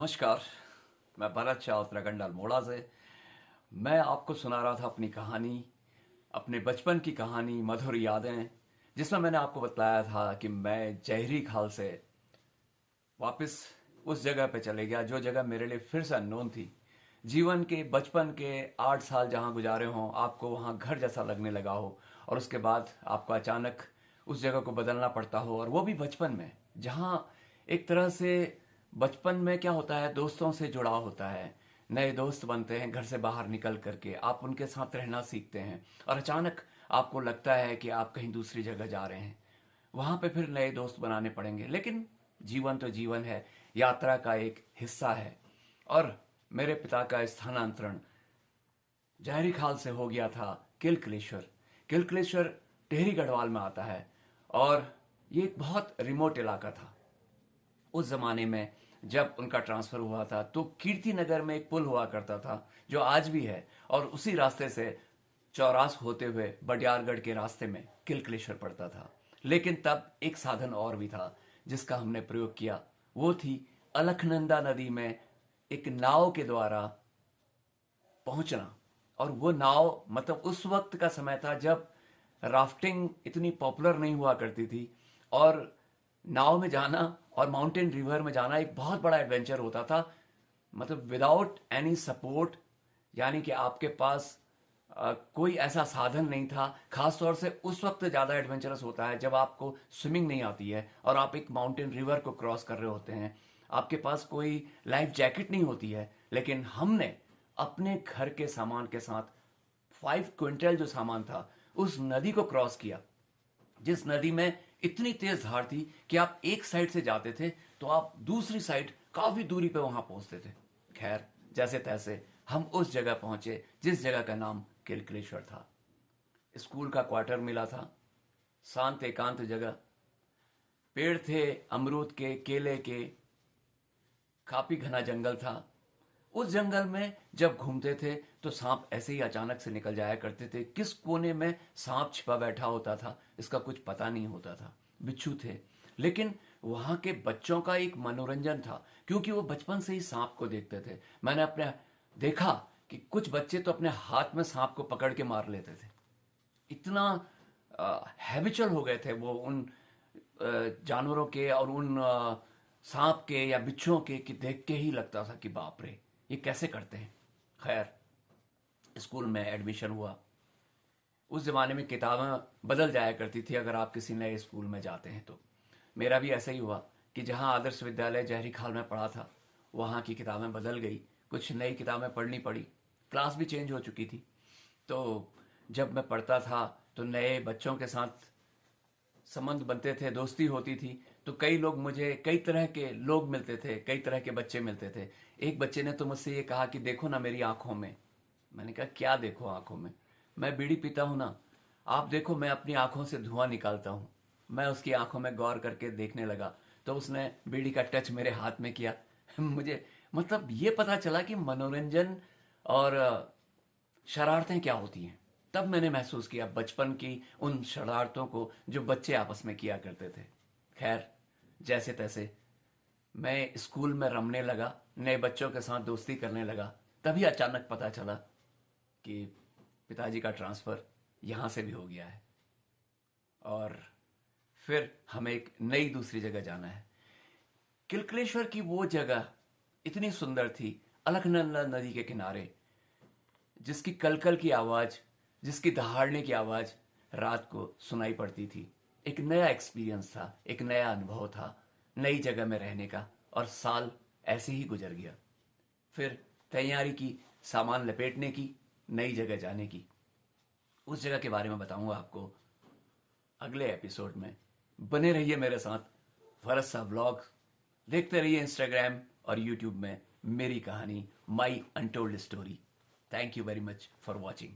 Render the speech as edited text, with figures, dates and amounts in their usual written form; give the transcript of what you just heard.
नमस्कार। मैं भरत शाह उत्तराखंड अल्मोड़ा से। मैं आपको सुना रहा था अपनी कहानी, अपने बचपन की कहानी, मधुर यादें, जिसमें मैंने आपको बताया था कि मैं जहरी खाल से वापस उस जगह पे चले गया जो जगह मेरे लिए फिर से अननोन थी। जीवन के बचपन के 8 साल जहाँ गुजारे हों, आपको वहाँ घर जैसा लगने लगा हो, और उसके बाद आपको अचानक उस जगह को बदलना पड़ता हो, और वो भी बचपन में, जहाँ एक तरह से बचपन में क्या होता है, दोस्तों से जुड़ाव होता है, नए दोस्त बनते हैं, घर से बाहर निकल करके आप उनके साथ रहना सीखते हैं, और अचानक आपको लगता है कि आप कहीं दूसरी जगह जा रहे हैं। वहां पे फिर नए दोस्त बनाने पड़ेंगे, लेकिन जीवन तो जीवन है, यात्रा का एक हिस्सा है। और मेरे पिता का स्थानांतरण जहरी खाल से हो गया था किलकलेश्वर। किलकलेश्वर टेहरी गढ़वाल में आता है, और ये एक बहुत रिमोट इलाका था। उस जमाने में जब उनका ट्रांसफर हुआ था तो कीर्ति नगर में एक पुल हुआ करता था, जो आज भी है, और उसी रास्ते से चौरास होते हुए बडियारगढ़ के रास्ते में किलकलेश्वर पड़ता था। लेकिन तब एक साधन और भी था जिसका हमने प्रयोग किया, वो थी अलखनंदा नदी में एक नाव के द्वारा पहुंचना। और वो नाव, मतलब उस वक्त का समय था जब राफ्टिंग इतनी पॉपुलर नहीं हुआ करती थी, और नाव में जाना और माउंटेन रिवर में जाना एक बहुत बड़ा एडवेंचर होता था। मतलब विदाउट एनी सपोर्ट, यानी कि आपके पास कोई ऐसा साधन नहीं था। खासतौर से उस वक्त ज़्यादा एडवेंचरस होता है जब आपको स्विमिंग नहीं आती है और आप एक माउंटेन रिवर को क्रॉस कर रहे होते हैं। आपके पास कोई लाइफ जैकेट नहीं होती है, लेकिन हमने अपने घर के सामान के साथ 5 क्विंटल जो सामान था, उस नदी को क्रॉस किया, जिस नदी में इतनी तेज धार थी कि आप एक साइड से जाते थे तो आप दूसरी साइड काफी दूरी पे वहां पहुंचते थे। खैर, जैसे तैसे हम उस जगह पहुंचे जिस जगह का नाम किलकलेश्वर था। स्कूल का क्वार्टर मिला था, शांत एकांत जगह, पेड़ थे अमरूद के, केले के, काफी घना जंगल था। उस जंगल में जब घूमते थे तो सांप ऐसे ही अचानक से निकल जाया करते थे। किस कोने में सांप छिपा बैठा होता था इसका कुछ पता नहीं होता था। बिच्छू थे, लेकिन वहां के बच्चों का एक मनोरंजन था, क्योंकि वो बचपन से ही सांप को देखते थे। मैंने अपने देखा कि कुछ बच्चे तो अपने हाथ में सांप को पकड़ के मार लेते थे। इतना हैबिचुअल हो गए थे वो उन जानवरों के और उन सांप के या बिच्छुओं के, कि देख के ही लगता था कि बाप रे, ये कैसे करते हैं। खैर, स्कूल में एडमिशन हुआ। उस जमाने में किताबें बदल जाया करती थी अगर आप किसी नए स्कूल में जाते हैं तो। मेरा भी ऐसा ही हुआ कि जहाँ आदर्श विद्यालय जहरी खाल में पढ़ा था, वहाँ की किताबें बदल गई, कुछ नई किताबें पढ़नी पड़ी, क्लास भी चेंज हो चुकी थी। तो जब मैं पढ़ता था तो नए बच्चों के साथ संबंध बनते थे, दोस्ती होती थी। तो कई लोग, मुझे कई तरह के लोग मिलते थे, कई तरह के बच्चे मिलते थे। एक बच्चे ने तो मुझसे ये कहा कि देखो ना मेरी आंखों में। मैंने कहा क्या देखो आंखों में? मैं बीड़ी पीता हूं ना, आप देखो मैं अपनी आंखों से धुआं निकालता हूं। मैं उसकी आंखों में गौर करके देखने लगा तो उसने बीड़ी का टच मेरे हाथ में किया। मुझे मतलब ये पता चला कि मनोरंजन और शरारतें क्या होती हैं। तब मैंने महसूस किया बचपन की उन शरारतों को जो बच्चे आपस में किया करते थे। खैर, जैसे तैसे मैं स्कूल में रमने लगा, नए बच्चों के साथ दोस्ती करने लगा। तभी अचानक पता चला कि पिताजी का ट्रांसफ़र यहाँ से भी हो गया है, और फिर हमें एक नई दूसरी जगह जाना है। किलकलेश्वर की वो जगह इतनी सुंदर थी, अलकनंदा नदी के किनारे, जिसकी कलकल की आवाज़, जिसकी दहाड़ने की आवाज़ रात को सुनाई पड़ती थी। एक नया एक्सपीरियंस था, एक नया अनुभव था नई जगह में रहने का, और साल ऐसे ही गुजर गया। फिर तैयारी की, सामान लपेटने की, नई जगह जाने की। उस जगह के बारे में बताऊंगा आपको अगले एपिसोड में। बने रहिए मेरे साथ, फरस सा ब्लॉग देखते रहिए इंस्टाग्राम और यूट्यूब में, मेरी कहानी, my untold story. Thank you very much for watching.